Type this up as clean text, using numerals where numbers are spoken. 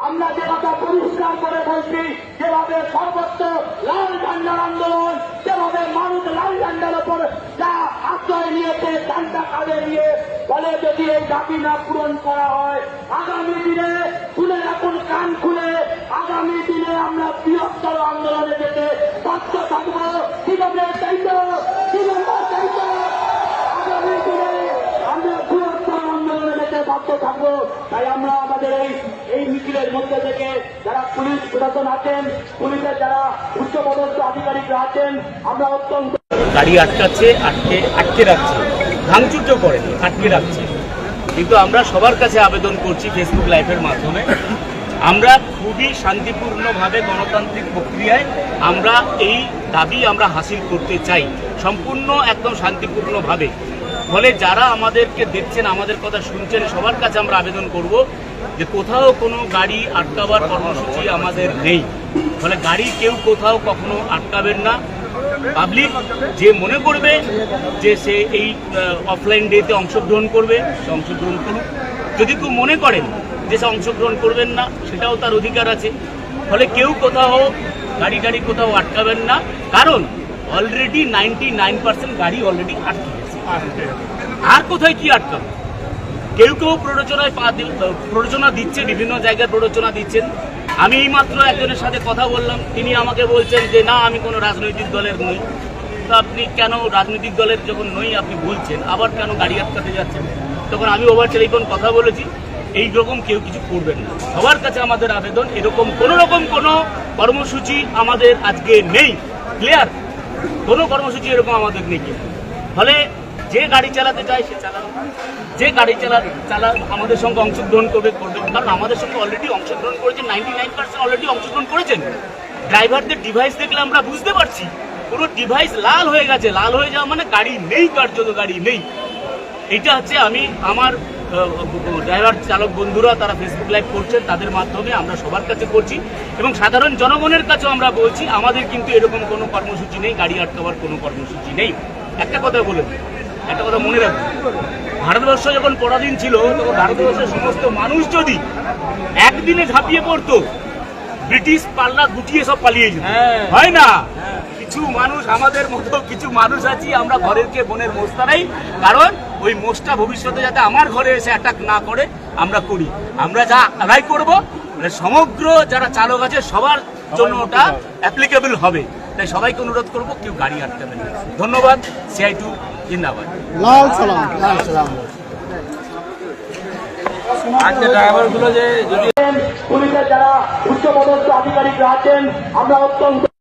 আমরা যে কথা পরিষ্কার করে বলছি, যেভাবে সর্বত্র লাল ঝান্ডার আন্দোলন, যেভাবে মানুষ লাল ঝান্ডার উপর যা আশ্রয় নিয়েছে ঝান্ডা কাঁধে নিয়ে, ফলে যদি এই দাবি না পূরণ করা হয়, আগামী দিনে শুনে রাখুন, কান খুলে, আগামী দিনে আমরা বৃহত্তর আন্দোলনে যেতে বাধ্য থাকবো। কিভাবে চাইতো আগামী দিনে আমরা বৃহত্তর আন্দোলনে যেতে বাধ্য থাকবো। তাই আমরা আমাদের এই মিছিলের মধ্যে থেকে যারা পুলিশ প্রশাসন আছেন, পুলিশের যারা উচ্চপদস্থ আধিকারিকরা আছেন, আমরা অত্যন্ত গাড়ি আটকাচ্ছে, আটকে রাখছে, ভাঙচুর তো করেনি, আটকে রাখছে। কিন্তু আমরা সবার কাছে আবেদন করছি ফেসবুক লাইভের মাধ্যমে, আমরা খুবই শান্তিপূর্ণভাবে গণতান্ত্রিক প্রক্রিয়ায় আমরা এই দাবি আমরা হাসিল করতে চাই, সম্পূর্ণ একদম শান্তিপূর্ণভাবে। ফলে যারা আমাদেরকে দেখছেন, আমাদের কথা শুনছেন, সবার কাছে আমরা আবেদন করব যে কোথাও কোনো গাড়ি আটকাবার কর্মসূচি আমাদের নেই। ফলে গাড়ি কেউ কোথাও কখনো আটকাবেন না। পাবলিক যে মনে করবে যে সে এই অফলাইন ডেতে অংশগ্রহণ করবে, সে অংশগ্রহণ করুক। যদি কেউ মনে করেন যে সে অংশগ্রহণ করবেন না, সেটাও তার অধিকার আছে। ফলে কেউ কোথাও গাড়ি কোথাও আটকাবেন না, কারণ অলরেডি 99% গাড়ি অলরেডি আটকে গেছে। আর কোথায় কি আটকাবে? কেউ প্ররোচনা দিচ্ছে, বিভিন্ন জায়গায় প্ররোচনা দিচ্ছেন। আমি এইমাত্র একজনের সাথে কথা বললাম, তিনি আমাকে বলছেন যে না, আমি কোনো রাজনৈতিক দলের নই। তো আপনি কেন রাজনৈতিক দলের যখন নই আপনি বলছেন, আবার কেন গাড়ি আটকাতে যাচ্ছেন? তখন আমি ওভার টেলিফোন কথা বলেছি, এই রকম কেউ কিছু করবেন না। সবার কাছে আমাদের আবেদন, এরকম কোনো কর্মসূচি আমাদের আজকে নেই। ক্লিয়ার? কোনো কর্মসূচি এরকম আমাদের নেই। ফলে যে গাড়ি চালাতে চায় সে চালান, যে গাড়ি চালান আমাদের সঙ্গে অংশগ্রহণ করবে। কারণ আমাদের সঙ্গে অলরেডি অংশগ্রহণ করেছেন, 99% অলরেডি অংশগ্রহণ করেছেন। ড্রাইভারদের ডিভাইস দেখলে আমরা বুঝতে পারছি পুরো ডিভাইস লাল হয়ে গেছে। লাল হয়ে যাওয়া মানে গাড়ি নেই, কার্যত গাড়ি নেই। এটা হচ্ছে আমি আমার ড্রাইভার চালক বন্ধুরা তারা ফেসবুক লাইভ করছেন, তাদের মাধ্যমে আমরা সবার কাছে করছি এবং সাধারণ জনগণের কাছেও আমরা বলছি, আমাদের কিন্তু এরকম কোনো কর্মসূচি নেই, গাড়ি আটকাবার কোনো কর্মসূচি নেই। একটা কথা বলে, একটা কথা মনে রাখবেন, ভারতবর্ষ যখন পরাধীন ছিল তখন ভারতবর্ষের সমস্ত মানুষ যদি একদিনে ঝাঁপিয়ে পড়তো, ব্রিটিশ পাল্লা গুটিয়ে সব পালিয়ে যেত। হয় না? কিছু মানুষ, আমাদের মতো কিছু মানুষ আছি, আমরা ঘরেরকে বোনের মোস্তা নাই, কারণ ওই মোষটা ভবিষ্যতে যাতে আমার ঘরে এসে অ্যাটাক না করে আমরা করি। আমরা যা আদায় করবো সমগ্র যারা চালক আছে সবার জন্য ওটা অ্যাপ্লিকেবল হবে। তাই সবাইকে অনুরোধ করবো, কেউ গাড়ি আটকাবেন না। ধন্যবাদ। CI2 জিন্দাবাদ। লাল সালাম, লাল সালাম। আজকে ড্রাইভারগুলো যে পুলিশের যারা উচ্চপদস্থ আধিকারিকরা আছেন, আমরা অত্যন্ত